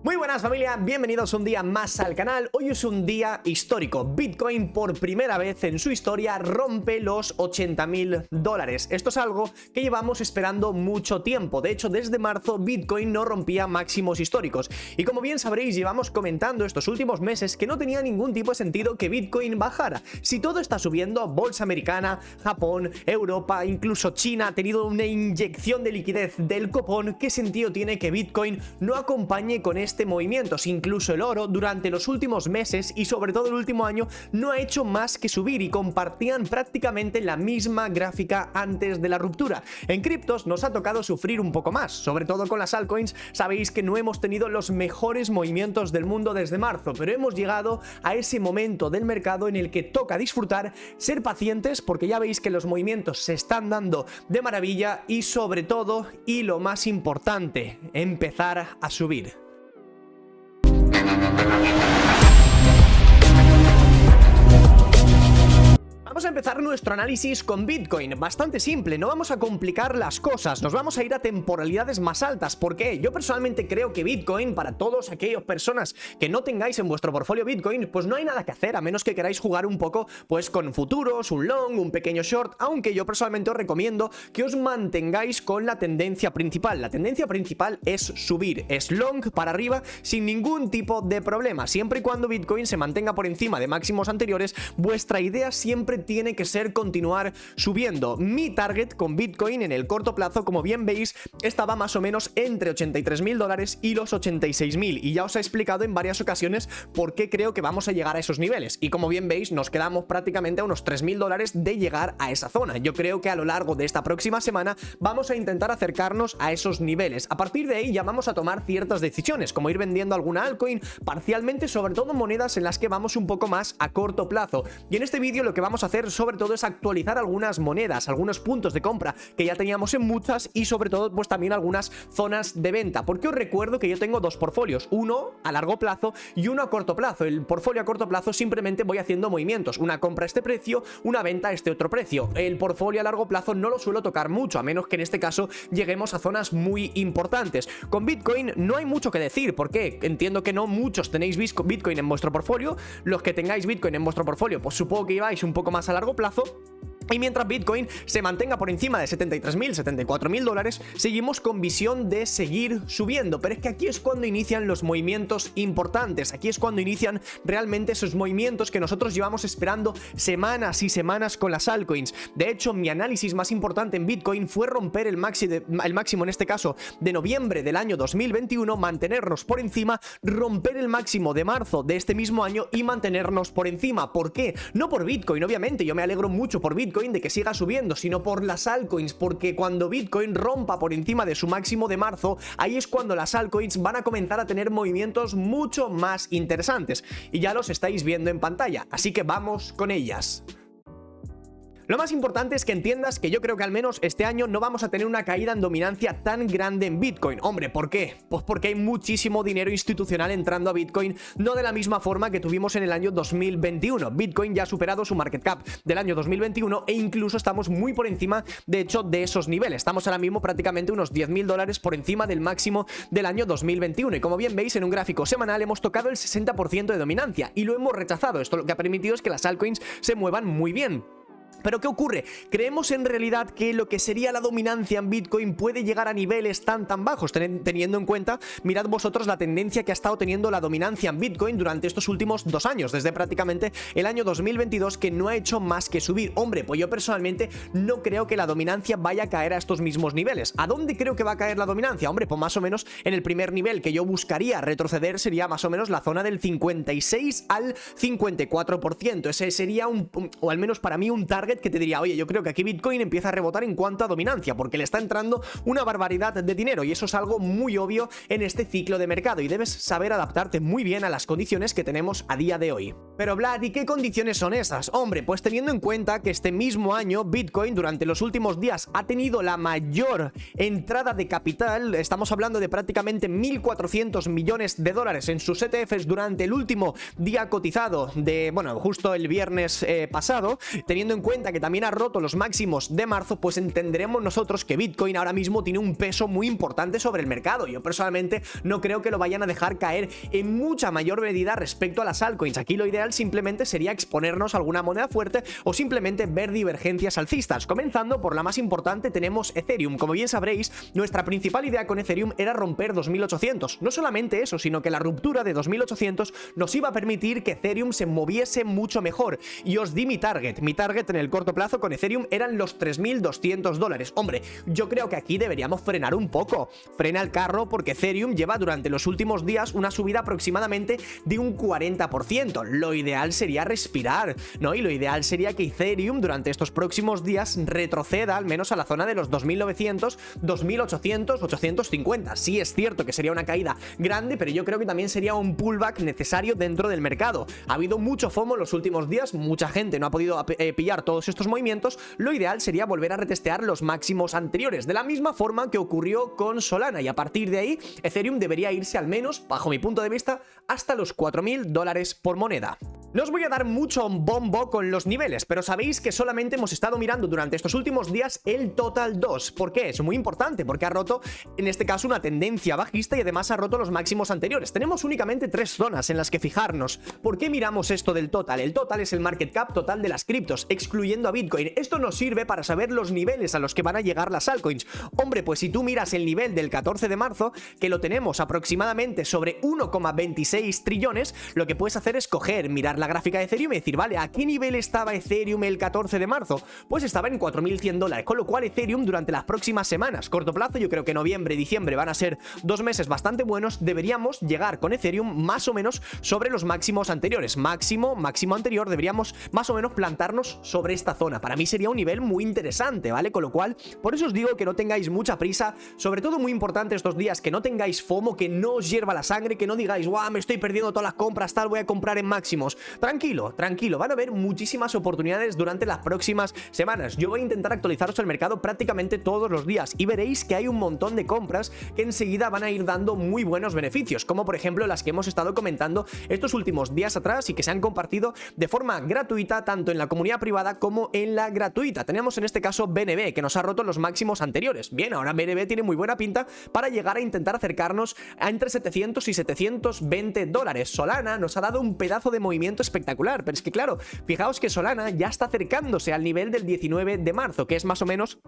Muy buenas familia, bienvenidos un día más al canal. Hoy es un día histórico. Bitcoin por primera vez en su historia rompe los $80.000. Esto es algo que llevamos esperando mucho tiempo. De hecho, desde marzo Bitcoin no rompía máximos históricos. Y como bien sabréis, llevamos comentando estos últimos meses que no tenía ningún tipo de sentido que Bitcoin bajara. Si todo está subiendo, bolsa americana, Japón, Europa, incluso China ha tenido una inyección de liquidez del copón, ¿qué sentido tiene que Bitcoin no acompañe con este movimiento? Si incluso el oro durante los últimos meses y sobre todo el último año no ha hecho más que subir y compartían prácticamente la misma gráfica antes de la ruptura. En criptos nos ha tocado sufrir un poco más, sobre todo con las altcoins. Sabéis que no hemos tenido los mejores movimientos del mundo desde marzo, pero hemos llegado a ese momento del mercado en el que toca disfrutar, ser pacientes, porque ya veis que los movimientos se están dando de maravilla y sobre todo, y lo más importante, empezar a subir. Vamos a empezar nuestro análisis con Bitcoin, bastante simple, no vamos a complicar las cosas, nos vamos a ir a temporalidades más altas. ¿Por qué? Yo personalmente creo que Bitcoin, para todas aquellas personas que no tengáis en vuestro portfolio Bitcoin, pues no hay nada que hacer, a menos que queráis jugar un poco pues con futuros, un long, un pequeño short, aunque yo personalmente os recomiendo que os mantengáis con la tendencia principal. La tendencia principal es subir, es long para arriba sin ningún tipo de problema. Siempre y cuando Bitcoin se mantenga por encima de máximos anteriores, vuestra idea siempre tiene que ser continuar subiendo. Mi target con Bitcoin en el corto plazo, como bien veis, estaba más o menos entre $83.000 y los 86.000, y ya os he explicado en varias ocasiones por qué creo que vamos a llegar a esos niveles, y como bien veis nos quedamos prácticamente a unos $3.000 de llegar a esa zona. Yo creo que a lo largo de esta próxima semana vamos a intentar acercarnos a esos niveles. A partir de ahí ya vamos a tomar ciertas decisiones, como ir vendiendo alguna altcoin parcialmente, sobre todo monedas en las que vamos un poco más a corto plazo. Y en este vídeo lo que vamos a hacer sobre todo es actualizar algunas monedas, algunos puntos de compra que ya teníamos en muchas, y sobre todo pues también algunas zonas de venta, porque os recuerdo que yo tengo dos portfolios, uno a largo plazo y uno a corto plazo. El portfolio a corto plazo simplemente voy haciendo movimientos, una compra a este precio, una venta a este otro precio. El portfolio a largo plazo no lo suelo tocar mucho, a menos que en este caso lleguemos a zonas muy importantes. Con Bitcoin no hay mucho que decir, porque entiendo que no muchos tenéis Bitcoin en vuestro portfolio. Los que tengáis Bitcoin en vuestro portfolio, pues supongo que lleváis un poco más a largo plazo. Y mientras Bitcoin se mantenga por encima de $73.000, $74.000, seguimos con visión de seguir subiendo. Pero es que aquí es cuando inician los movimientos importantes, aquí es cuando inician realmente esos movimientos que nosotros llevamos esperando semanas y semanas con las altcoins. De hecho, mi análisis más importante en Bitcoin fue romper el máximo en este caso de noviembre del año 2021, mantenernos por encima, romper el máximo de marzo de este mismo año y mantenernos por encima. ¿Por qué? No por Bitcoin, obviamente, yo me alegro mucho por Bitcoin de que siga subiendo, sino por las altcoins, porque cuando Bitcoin rompa por encima de su máximo de marzo, ahí es cuando las altcoins van a comenzar a tener movimientos mucho más interesantes, y ya los estáis viendo en pantalla, así que vamos con ellas. Lo más importante es que entiendas que yo creo que al menos este año no vamos a tener una caída en dominancia tan grande en Bitcoin. Hombre, ¿por qué? Pues porque hay muchísimo dinero institucional entrando a Bitcoin, no de la misma forma que tuvimos en el año 2021. Bitcoin ya ha superado su market cap del año 2021 e incluso estamos muy por encima, de hecho, de esos niveles. Estamos ahora mismo prácticamente unos $10.000 por encima del máximo del año 2021. Y como bien veis, en un gráfico semanal hemos tocado el 60% de dominancia y lo hemos rechazado. Esto lo que ha permitido es que las altcoins se muevan muy bien. ¿Pero qué ocurre? ¿Creemos en realidad que lo que sería la dominancia en Bitcoin puede llegar a niveles tan bajos? Teniendo en cuenta, mirad vosotros la tendencia que ha estado teniendo la dominancia en Bitcoin durante estos últimos 2 años, desde prácticamente el año 2022, que no ha hecho más que subir. Hombre, pues yo personalmente no creo que la dominancia vaya a caer a estos mismos niveles. ¿A dónde creo que va a caer la dominancia? Hombre, pues más o menos en el primer nivel que yo buscaría retroceder sería más o menos la zona del 56 al 54%. Ese sería o al menos para mí, un target que te diría, oye, yo creo que aquí Bitcoin empieza a rebotar en cuanto a dominancia, porque le está entrando una barbaridad de dinero, y eso es algo muy obvio en este ciclo de mercado, y debes saber adaptarte muy bien a las condiciones que tenemos a día de hoy. Pero Vlad, ¿y qué condiciones son esas? Hombre, pues teniendo en cuenta que este mismo año Bitcoin durante los últimos días ha tenido la mayor entrada de capital, estamos hablando de prácticamente $1.400 millones en sus ETFs durante el último día cotizado de, bueno, justo el viernes pasado, teniendo en cuenta cuenta que también ha roto los máximos de marzo, pues entenderemos nosotros que Bitcoin ahora mismo tiene un peso muy importante sobre el mercado. Yo personalmente no creo que lo vayan a dejar caer en mucha mayor medida respecto a las altcoins. Aquí lo ideal simplemente sería exponernos a alguna moneda fuerte o simplemente ver divergencias alcistas. Comenzando por la más importante, tenemos Ethereum. Como bien sabréis, nuestra principal idea con Ethereum era romper 2800. No solamente eso, sino que la ruptura de 2800 nos iba a permitir que Ethereum se moviese mucho mejor. Y os di mi target. Mi target en el corto plazo con Ethereum eran los 3200 dólares. Hombre, yo creo que aquí deberíamos frenar un poco. Frena el carro porque Ethereum lleva durante los últimos días una subida aproximadamente de un 40%. Lo ideal sería respirar, ¿no? Y lo ideal sería que Ethereum durante estos próximos días retroceda al menos a la zona de los 2900, 2800, 850. Sí es cierto que sería una caída grande, pero yo creo que también sería un pullback necesario dentro del mercado. Ha habido mucho FOMO en los últimos días, mucha gente no ha podido pillar todos estos movimientos. Lo ideal sería volver a retestear los máximos anteriores, de la misma forma que ocurrió con Solana, y a partir de ahí Ethereum debería irse al menos, bajo mi punto de vista, hasta los 4000 dólares por moneda. No os voy a dar mucho bombo con los niveles, pero sabéis que solamente hemos estado mirando durante estos últimos días el Total 2. ¿Por qué? Es muy importante, porque ha roto, en este caso, una tendencia bajista y además ha roto los máximos anteriores. Tenemos únicamente 3 zonas en las que fijarnos. ¿Por qué miramos esto del Total? El Total es el market cap total de las criptos, excluyendo a Bitcoin. Esto nos sirve para saber los niveles a los que van a llegar las altcoins. Hombre, pues si tú miras el nivel del 14 de marzo, que lo tenemos aproximadamente sobre 1,26 trillones, lo que puedes hacer es mirar la gráfica de Ethereum y decir, vale, ¿a qué nivel estaba Ethereum el 14 de marzo? Pues estaba en 4100 dólares, con lo cual Ethereum durante las próximas semanas, corto plazo, yo creo que noviembre y diciembre van a ser 2 meses bastante buenos, deberíamos llegar con Ethereum más o menos sobre los máximos anteriores. Máximo anterior, deberíamos más o menos plantarnos sobre esta zona. Para mí sería un nivel muy interesante, ¿vale? Con lo cual, por eso os digo que no tengáis mucha prisa, sobre todo muy importante estos días, que no tengáis FOMO, que no os hierva la sangre, que no digáis, guau, me estoy perdiendo todas las compras, tal, voy a comprar en máximos. Tranquilo, tranquilo, van a haber muchísimas oportunidades durante las próximas semanas. Yo voy a intentar actualizaros el mercado prácticamente todos los días y veréis que hay un montón de compras que enseguida van a ir dando muy buenos beneficios, como por ejemplo las que hemos estado comentando estos últimos días atrás y que se han compartido de forma gratuita tanto en la comunidad privada como en la gratuita. Tenemos en este caso BNB, que nos ha roto los máximos anteriores. Bien, ahora BNB tiene muy buena pinta para llegar a intentar acercarnos a entre 700 y 720 dólares. Solana nos ha dado un pedazo de movimiento espectacular, pero es que claro, fijaos que Solana ya está acercándose al nivel del 19 de marzo, que es más o menos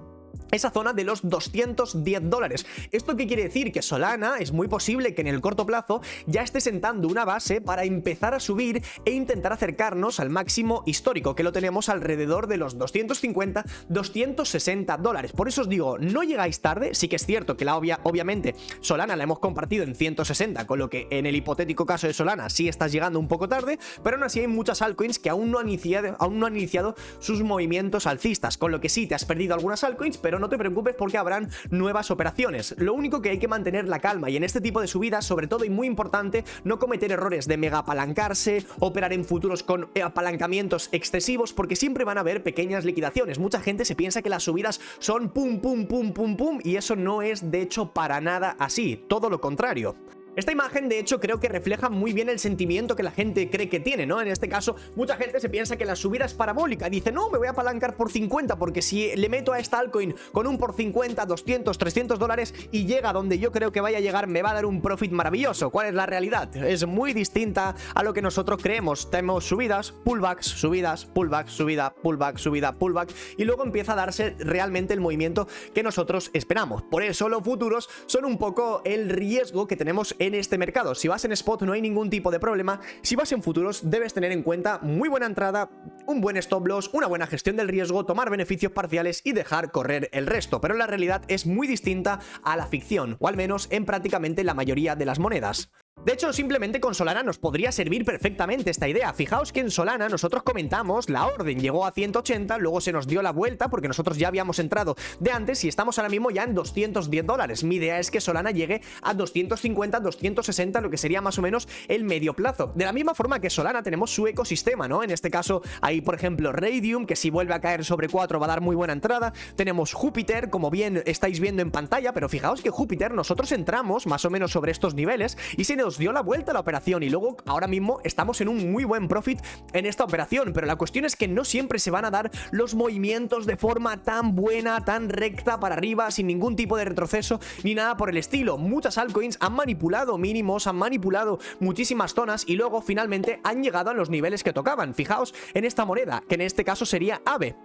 esa zona de los 210 dólares. ¿Esto qué quiere decir? Que Solana es muy posible que en el corto plazo ya esté sentando una base para empezar a subir e intentar acercarnos al máximo histórico, que lo tenemos alrededor de los 250, 260 dólares. Por eso os digo, no llegáis tarde. Sí que es cierto que obviamente Solana la hemos compartido en 160, con lo que en el hipotético caso de Solana sí estás llegando un poco tarde, pero aún así hay muchas altcoins que aún no han iniciado sus movimientos alcistas, con lo que sí te has perdido algunas altcoins, pero no te preocupes porque habrán nuevas operaciones. Lo único que hay que mantener la calma y en este tipo de subidas, sobre todo y muy importante, no cometer errores de mega apalancarse, operar en futuros con apalancamientos excesivos, porque siempre van a haber pequeñas liquidaciones. Mucha gente se piensa que las subidas son pum, pum, pum, pum, pum, y eso no es de hecho para nada así, todo lo contrario. Esta imagen, de hecho, creo que refleja muy bien el sentimiento que la gente cree que tiene, ¿no? En este caso, mucha gente se piensa que la subida es parabólica. Dice, no, me voy a apalancar por 50, porque si le meto a esta altcoin con un por 50, 200, 300 dólares y llega donde yo creo que vaya a llegar, me va a dar un profit maravilloso. ¿Cuál es la realidad? Es muy distinta a lo que nosotros creemos. Tenemos subidas, pullbacks, subidas, pullbacks, subida, pullback, subida, pullback, y luego empieza a darse realmente el movimiento que nosotros esperamos. Por eso los futuros son un poco el riesgo que tenemos en este mercado. Si vas en spot no hay ningún tipo de problema. Si vas en futuros debes tener en cuenta muy buena entrada, un buen stop loss, una buena gestión del riesgo, tomar beneficios parciales y dejar correr el resto. Pero la realidad es muy distinta a la ficción, o al menos en prácticamente la mayoría de las monedas. De hecho, simplemente con Solana nos podría servir perfectamente esta idea. Fijaos que en Solana nosotros comentamos, la orden llegó a 180, luego se nos dio la vuelta porque nosotros ya habíamos entrado de antes y estamos ahora mismo ya en 210 dólares. Mi idea es que Solana llegue a 250, 260, lo que sería más o menos el medio plazo. De la misma forma que Solana tenemos su ecosistema, ¿no? En este caso hay, por ejemplo, Raydium, que si vuelve a caer sobre 4 va a dar muy buena entrada. Tenemos Júpiter, como bien estáis viendo en pantalla, pero fijaos que Júpiter nosotros entramos más o menos sobre estos niveles y se nos nos dio la vuelta a la operación y luego ahora mismo estamos en un muy buen profit en esta operación, pero la cuestión es que no siempre se van a dar los movimientos de forma tan buena, tan recta para arriba, sin ningún tipo de retroceso ni nada por el estilo. Muchas altcoins han manipulado mínimos, han manipulado muchísimas zonas y luego finalmente han llegado a los niveles que tocaban. Fijaos en esta moneda, que en este caso sería AVE.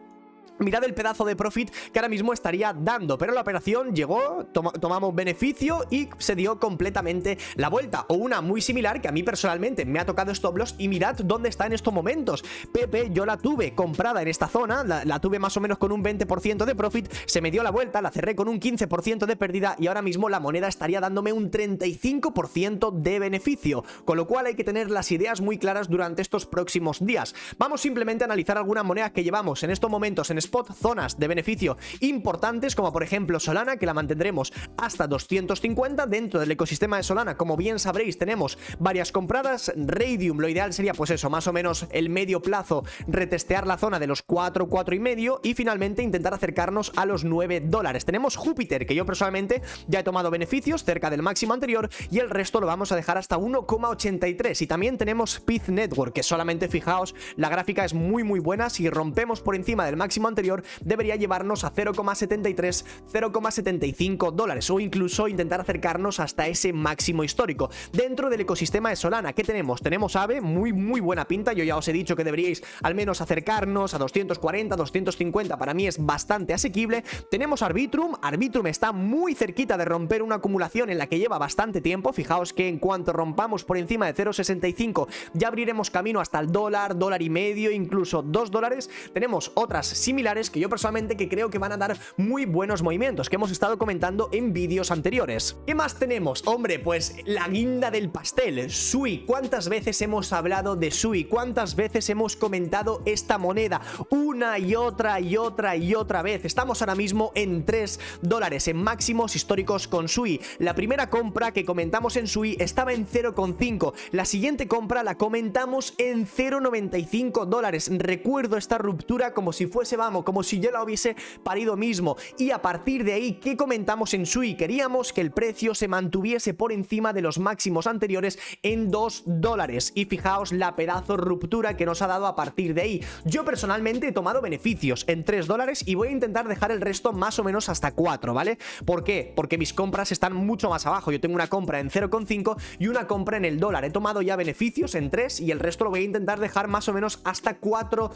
Mirad el pedazo de profit que ahora mismo estaría dando, pero la operación llegó, tomamos beneficio y se dio completamente la vuelta. O una muy similar que a mí personalmente me ha tocado stop loss y mirad dónde está en estos momentos. Pepe, yo la tuve comprada en esta zona, la tuve más o menos con un 20% de profit, se me dio la vuelta, la cerré con un 15% de pérdida y ahora mismo la moneda estaría dándome un 35% de beneficio, con lo cual hay que tener las ideas muy claras durante estos próximos días. Vamos simplemente a analizar algunas monedas que llevamos en estos momentos en spot, zonas de beneficio importantes, como por ejemplo Solana, que la mantendremos hasta 250 dentro del ecosistema de Solana. Como bien sabréis, tenemos varias compradas. Raydium, lo ideal sería pues eso, más o menos el medio plazo, retestear la zona de los 4, 4 y medio y finalmente intentar acercarnos a los $9. Tenemos Júpiter, que yo personalmente ya he tomado beneficios cerca del máximo anterior y el resto lo vamos a dejar hasta 1,83. Y también tenemos Piz Network, que solamente fijaos, la gráfica es muy buena. Si rompemos por encima del máximo anterior, debería llevarnos a 0,73, 0,75 dólares o incluso intentar acercarnos hasta ese máximo histórico. Dentro del ecosistema de Solana, ¿qué tenemos? Tenemos AVE, muy buena pinta. Yo ya os he dicho que deberíais al menos acercarnos a 240, 250, para mí es bastante asequible. Tenemos Arbitrum, Arbitrum está muy cerquita de romper una acumulación en la que lleva bastante tiempo. Fijaos que en cuanto rompamos por encima de 0,65 ya abriremos camino hasta el dólar, dólar y medio, incluso $2. Tenemos otras similares que yo personalmente creo que van a dar muy buenos movimientos, que hemos estado comentando en vídeos anteriores. ¿Qué más tenemos? Hombre, pues la guinda del pastel, Sui. ¿Cuántas veces hemos hablado de Sui? ¿Cuántas veces hemos comentado esta moneda? Una y otra vez. Estamos ahora mismo en $3 en máximos históricos con Sui. La primera compra que comentamos en Sui estaba en 0,5. La siguiente compra la comentamos en $0,95. Recuerdo esta ruptura como si fuese, vamos, como si yo la hubiese parido mismo. Y a partir de ahí, ¿qué comentamos en Sui? Queríamos que el precio se mantuviese por encima de los máximos anteriores en $2. Y fijaos la pedazo ruptura que nos ha dado a partir de ahí. Yo personalmente he tomado beneficios en $3 y voy a intentar dejar el resto más o menos hasta 4, ¿vale? ¿Por qué? Porque mis compras están mucho más abajo. Yo tengo una compra en 0,5 y una compra en el dólar. He tomado ya beneficios en 3 y el resto lo voy a intentar dejar más o menos hasta $4.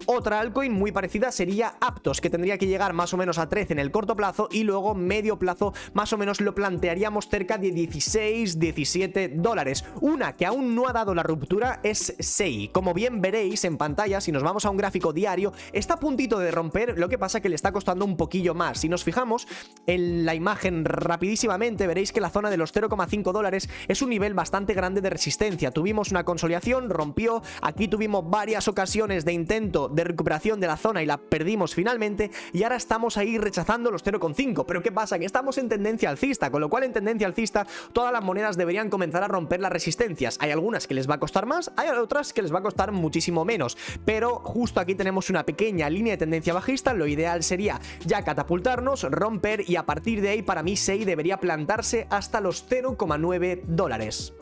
Otra altcoin muy parecida sería Aptos, que tendría que llegar más o menos a 13 en el corto plazo y luego medio plazo más o menos lo plantearíamos cerca de 16, $17. Una que aún no ha dado la ruptura es SEI. Como bien veréis en pantalla, si nos vamos a un gráfico diario, está a puntito de romper, lo que pasa que le está costando un poquillo más. Si nos fijamos en la imagen rapidísimamente, veréis que la zona de los $0,5 es un nivel bastante grande de resistencia. Tuvimos una consolidación, rompió, aquí tuvimos varias ocasiones de intento de recuperación de la zona y la perdimos finalmente y ahora estamos ahí rechazando los 0,5. Pero ¿qué pasa? Que estamos en tendencia alcista, con lo cual en tendencia alcista todas las monedas deberían comenzar a romper las resistencias. Hay algunas que les va a costar más, hay otras que les va a costar muchísimo menos, pero justo aquí tenemos una pequeña línea de tendencia bajista. Lo ideal sería ya catapultarnos, romper y a partir de ahí para mí SEI debería plantarse hasta los $0,9.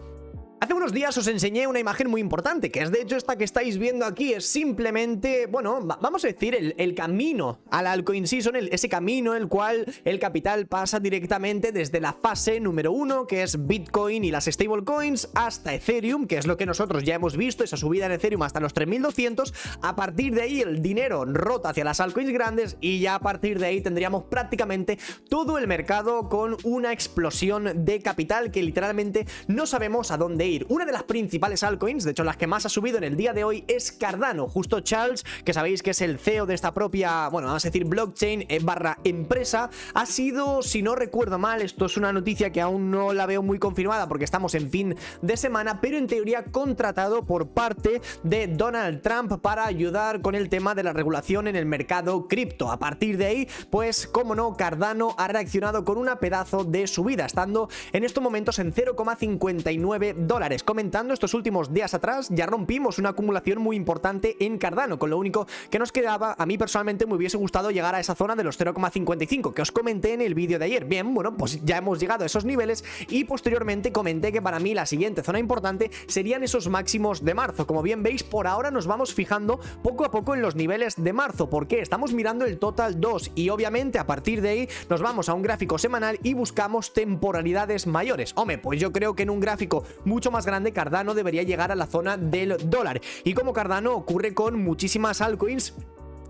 Hace unos días os enseñé una imagen muy importante, que es de hecho esta que estáis viendo aquí. Es simplemente, bueno, vamos a decir el camino a la altcoin season, ese camino en el cual el capital pasa directamente desde la fase número 1, que es Bitcoin y las stablecoins, hasta Ethereum, que es lo que nosotros ya hemos visto, esa subida en Ethereum hasta los 3200. A partir de ahí el dinero rota hacia las altcoins grandes y ya a partir de ahí tendríamos prácticamente todo el mercado con una explosión de capital que literalmente no sabemos a dónde ir. Una de las principales altcoins, de hecho las que más ha subido en el día de hoy, es Cardano. Justo Charles, que sabéis que es el CEO de esta propia, bueno, vamos a decir blockchain barra empresa, ha sido, si no recuerdo mal, esto es una noticia que aún no la veo muy confirmada porque estamos en fin de semana, pero en teoría contratado por parte de Donald Trump para ayudar con el tema de la regulación en el mercado cripto. A partir de ahí, pues como no, Cardano ha reaccionado con una pedazo de subida, estando en estos momentos en $0,59. dólares. Comentando estos últimos días atrás, ya rompimos una acumulación muy importante en Cardano, con lo único que nos quedaba, a mí personalmente me hubiese gustado llegar a esa zona de los 0,55 que os comenté en el vídeo de ayer. Bien, bueno, pues ya hemos llegado a esos niveles y posteriormente comenté que para mí la siguiente zona importante serían esos máximos de marzo. Como bien veis, por ahora nos vamos fijando poco a poco en los niveles de marzo, porque estamos mirando el total 2 y obviamente a partir de ahí nos vamos a un gráfico semanal y buscamos temporalidades mayores. Hombre, pues yo creo que en un gráfico mucho más grande Cardano debería llegar a la zona del dólar, y como Cardano ocurre con muchísimas altcoins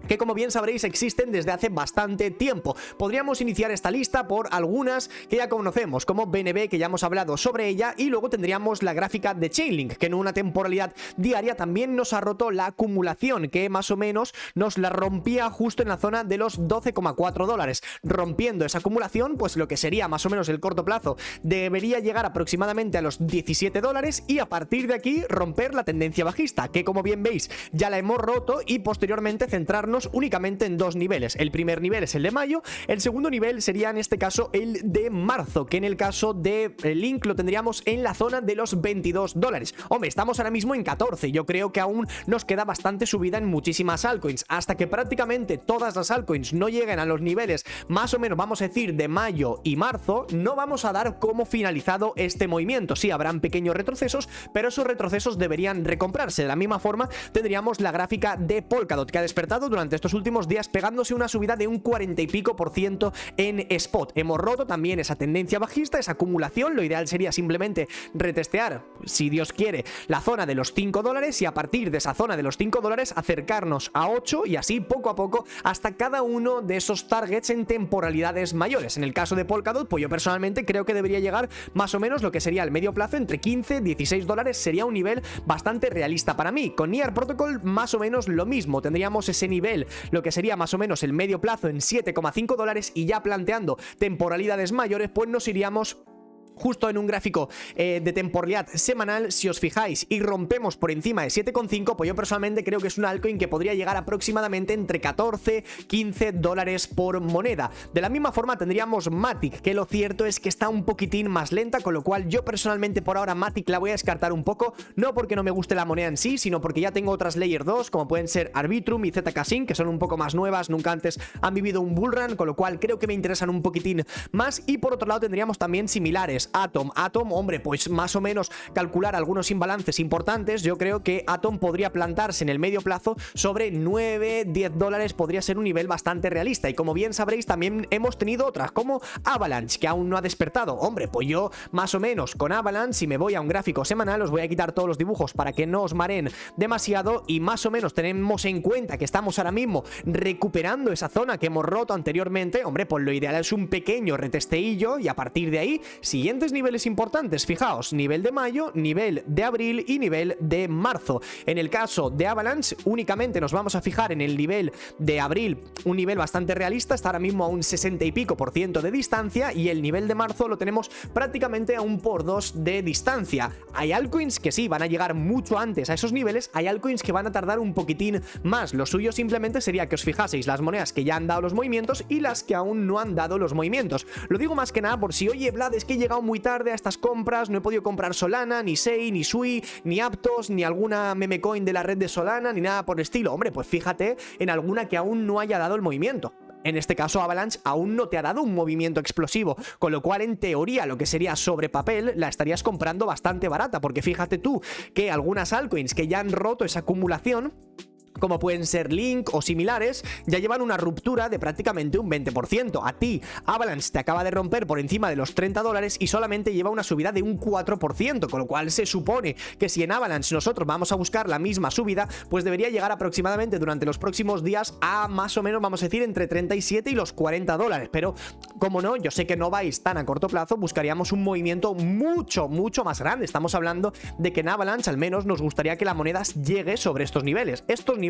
que, como bien sabréis, existen desde hace bastante tiempo. Podríamos iniciar esta lista por algunas que ya conocemos, como BNB, que ya hemos hablado sobre ella, y luego tendríamos la gráfica de Chainlink, que en una temporalidad diaria también nos ha roto la acumulación, que más o menos nos la rompía justo en la zona de los 12,4 dólares. Rompiendo esa acumulación, pues lo que sería más o menos el corto plazo debería llegar aproximadamente a los 17 dólares y a partir de aquí romper la tendencia bajista, que como bien veis ya la hemos roto, y posteriormente centrarnos únicamente en dos niveles. El primer nivel es el de mayo, el segundo nivel sería en este caso el de marzo, que en el caso de Link lo tendríamos en la zona de los 22 dólares. Hombre, estamos ahora mismo en 14, yo creo que aún nos queda bastante subida en muchísimas altcoins, hasta que prácticamente todas las altcoins no lleguen a los niveles más o menos, vamos a decir, de mayo y marzo, no vamos a dar como finalizado este movimiento. Sí, habrán pequeños retrocesos, pero esos retrocesos deberían recomprarse. De la misma forma tendríamos la gráfica de Polkadot, que ha despertado durante estos últimos días pegándose una subida de un 40 y pico % en spot. Hemos roto también esa tendencia bajista, esa acumulación. Lo ideal sería simplemente retestear, si Dios quiere, la zona de los 5 dólares y a partir de esa zona de los 5 dólares acercarnos a 8 y así poco a poco hasta cada uno de esos targets en temporalidades mayores. En el caso de Polkadot, pues yo personalmente creo que debería llegar más o menos lo que sería el medio plazo entre 15 y 16 dólares, sería un nivel bastante realista para mí. Con Near Protocol más o menos lo mismo, tendríamos ese nivel, lo que sería más o menos el medio plazo en 7,5 dólares, y ya planteando temporalidades mayores pues nos iríamos justo en un gráfico de temporalidad semanal. Si os fijáis y rompemos por encima de 7,5, pues yo personalmente creo que es una altcoin que podría llegar aproximadamente entre 14 y 15 dólares por moneda. De la misma forma tendríamos Matic, que lo cierto es que está un poquitín más lenta, con lo cual yo personalmente por ahora Matic la voy a descartar un poco, no porque no me guste la moneda en sí, sino porque ya tengo otras Layer 2 como pueden ser Arbitrum y ZK Sync, que son un poco más nuevas, nunca antes han vivido un bullrun, con lo cual creo que me interesan un poquitín más. Y por otro lado tendríamos también similares, Atom, hombre, pues más o menos calcular algunos imbalances importantes. Yo creo que Atom podría plantarse en el medio plazo sobre 9-10 dólares, podría ser un nivel bastante realista. Y como bien sabréis, también hemos tenido otras como Avalanche, que aún no ha despertado. Hombre, pues yo más o menos con Avalanche, si me voy a un gráfico semanal, os voy a quitar todos los dibujos para que no os mareen demasiado, y más o menos tenemos en cuenta que estamos ahora mismo recuperando esa zona que hemos roto anteriormente. Hombre, pues lo ideal es un pequeño retesteillo y a partir de ahí siguientes niveles importantes. Fijaos, nivel de mayo, nivel de abril y nivel de marzo. En el caso de Avalanche únicamente nos vamos a fijar en el nivel de abril, un nivel bastante realista, está ahora mismo a un 60 y pico % de distancia, y el nivel de marzo lo tenemos prácticamente a un por 2 de distancia. Hay altcoins que sí van a llegar mucho antes a esos niveles, hay altcoins que van a tardar un poquitín más. Lo suyo simplemente sería que os fijaseis las monedas que ya han dado los movimientos y las que aún no han dado los movimientos. Lo digo más que nada por si, oye Vlad, es que he llegado muy tarde a estas compras, no he podido comprar Solana, ni Sei, ni Sui, ni Aptos, ni alguna meme coin de la red de Solana, ni nada por el estilo. Hombre, pues fíjate en alguna que aún no haya dado el movimiento. En este caso Avalanche aún no te ha dado un movimiento explosivo, con lo cual en teoría lo que sería sobre papel la estarías comprando bastante barata, porque fíjate tú que algunas altcoins que ya han roto esa acumulación, como pueden ser Link o similares, ya llevan una ruptura de prácticamente un 20%. A ti, Avalanche te acaba de romper por encima de los 30 dólares y solamente lleva una subida de un 4%, con lo cual se supone que si en Avalanche nosotros vamos a buscar la misma subida, pues debería llegar aproximadamente durante los próximos días a más o menos, vamos a decir, entre 37 y los 40 dólares. Pero, como no, yo sé que no vais tan a corto plazo, buscaríamos un movimiento mucho más grande. Estamos hablando de que en Avalanche al menos nos gustaría que la moneda llegue sobre estos niveles. Estos niveles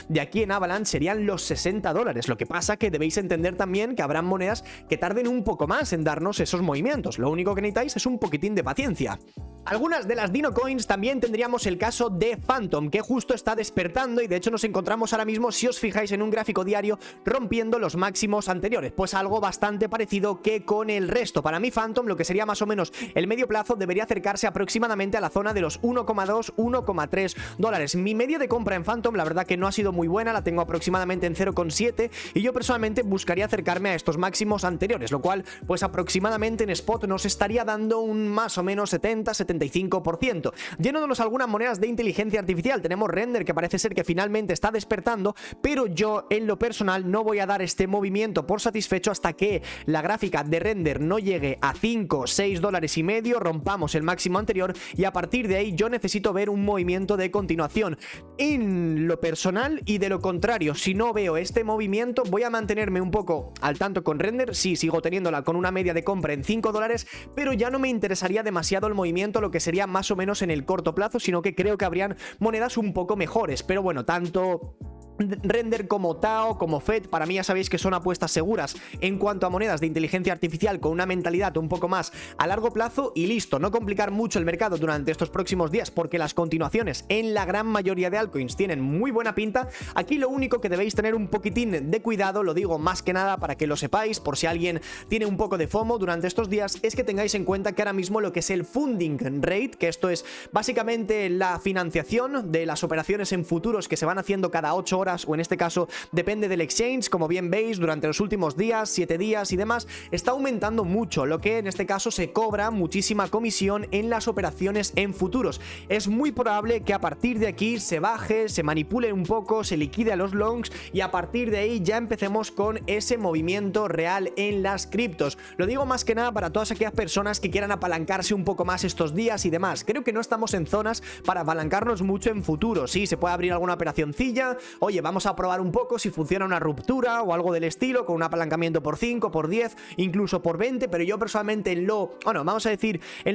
de aquí en Avalanche serían los 60 dólares. Lo que pasa que debéis entender también que habrán monedas que tarden un poco más en darnos esos movimientos. Lo único que necesitáis es un poquitín de paciencia. Algunas de las Dino Coins también tendríamos el caso de Phantom, que justo está despertando y de hecho nos encontramos ahora mismo, si os fijáis en un gráfico diario, rompiendo los máximos anteriores. Pues algo bastante parecido que con el resto. Para mí Phantom, lo que sería más o menos el medio plazo, debería acercarse aproximadamente a la zona de los 1,2, 1,3 dólares. Mi media de compra en Phantom, la verdad que no ha sido muy buena, la tengo aproximadamente en 0,7 y yo personalmente buscaría acercarme a estos máximos anteriores, lo cual pues aproximadamente en spot nos estaría dando un más o menos 70-75%. Yéndonos a algunas monedas de inteligencia artificial, tenemos Render, que parece ser que finalmente está despertando, pero yo en lo personal no voy a dar este movimiento por satisfecho hasta que la gráfica de Render no llegue a 5, 6 dólares y medio, rompamos el máximo anterior y a partir de ahí yo necesito ver un movimiento de continuación. En lo personal y de lo contrario, si no veo este movimiento, voy a mantenerme un poco al tanto con Render. Sí, sigo teniéndola con una media de compra en 5 dólares, pero ya no me interesaría demasiado el movimiento, lo que sería más o menos en el corto plazo, sino que creo que habrían monedas un poco mejores. Pero bueno, tanto Render como Tao, como Fed, para mí ya sabéis que son apuestas seguras en cuanto a monedas de inteligencia artificial con una mentalidad un poco más a largo plazo y listo, no complicar mucho el mercado durante estos próximos días porque las continuaciones en la gran mayoría de altcoins tienen muy buena pinta. Aquí lo único que debéis tener un poquitín de cuidado, lo digo más que nada para que lo sepáis, por si alguien tiene un poco de FOMO durante estos días, es que tengáis en cuenta que ahora mismo lo que es el funding rate, que esto es básicamente la financiación de las operaciones en futuros que se van haciendo cada 8 horas, o en este caso depende del exchange, como bien veis, durante los últimos días, 7 días y demás, está aumentando mucho, lo que en este caso se cobra muchísima comisión en las operaciones en futuros. Es muy probable que a partir de aquí se baje, se manipule un poco, se liquide a los longs y a partir de ahí ya empecemos con ese movimiento real en las criptos. Lo digo más que nada para todas aquellas personas que quieran apalancarse un poco más estos días y demás. Creo que no estamos en zonas para apalancarnos mucho en futuros. Sí, se puede abrir alguna operacioncilla, oye, vamos a probar un poco si funciona una ruptura o algo del estilo, con un apalancamiento por 5, por 10, incluso por 20, pero yo personalmente en lo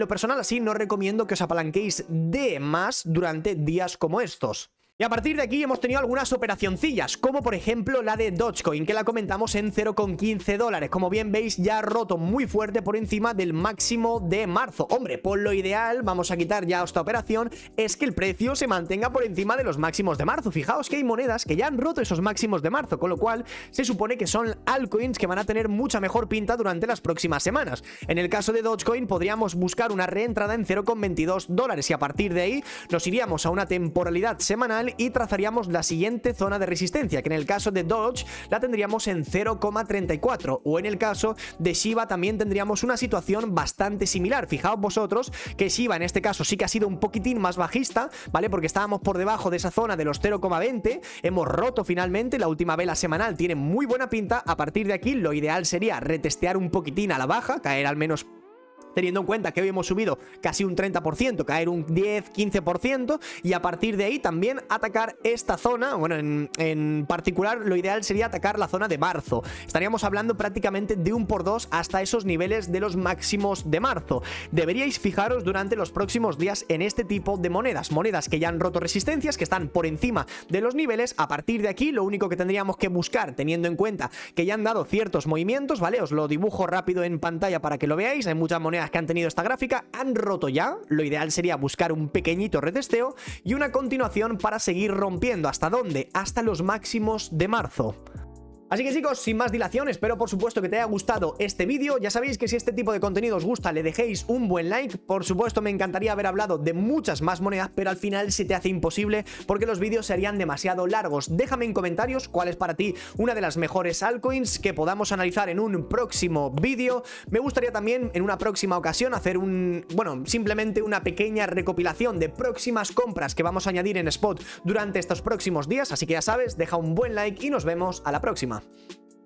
personal así no recomiendo que os apalanquéis de más durante días como estos. Y a partir de aquí hemos tenido algunas operacioncillas, como por ejemplo la de Dogecoin, que la comentamos en 0,15 dólares. Como bien veis, ya ha roto muy fuerte por encima del máximo de marzo. Hombre, por lo ideal, vamos a quitar ya esta operación, es que el precio se mantenga por encima de los máximos de marzo. Fijaos que hay monedas que ya han roto esos máximos de marzo, con lo cual se supone que son altcoins que van a tener mucha mejor pinta durante las próximas semanas. En el caso de Dogecoin podríamos buscar una reentrada en 0,22 dólares y a partir de ahí nos iríamos a una temporalidad semanal y trazaríamos la siguiente zona de resistencia, que en el caso de Doge la tendríamos en 0,34, o en el caso de Shiba también tendríamos una situación bastante similar. Fijaos vosotros que Shiba en este caso sí que ha sido un poquitín más bajista, ¿vale? Porque estábamos por debajo de esa zona de los 0,20, hemos roto finalmente, la última vela semanal tiene muy buena pinta. A partir de aquí lo ideal sería retestear un poquitín a la baja, caer al menos, teniendo en cuenta que hoy hemos subido casi un 30%, caer un 10-15% y a partir de ahí también atacar esta zona. Bueno, en particular lo ideal sería atacar la zona de marzo. Estaríamos hablando prácticamente de un por 2 hasta esos niveles de los máximos de marzo. Deberíais fijaros durante los próximos días en este tipo de monedas, monedas que ya han roto resistencias, que están por encima de los niveles. A partir de aquí lo único que tendríamos que buscar, teniendo en cuenta que ya han dado ciertos movimientos, ¿vale? Os lo dibujo rápido en pantalla para que lo veáis. Hay muchas monedas que han tenido esta gráfica, han roto ya. Lo ideal sería buscar un pequeñito retesteo y una continuación para seguir rompiendo. ¿Hasta dónde? Hasta los máximos de marzo. Así que chicos, sin más dilación, espero por supuesto que te haya gustado este vídeo. Ya sabéis que si este tipo de contenido os gusta, le dejéis un buen like. Por supuesto me encantaría haber hablado de muchas más monedas, pero al final se te hace imposible porque los vídeos serían demasiado largos. Déjame en comentarios cuál es para ti una de las mejores altcoins que podamos analizar en un próximo vídeo. Me gustaría también en una próxima ocasión hacer simplemente una pequeña recopilación de próximas compras que vamos a añadir en spot durante estos próximos días. Así que ya sabes, deja un buen like y nos vemos a la próxima.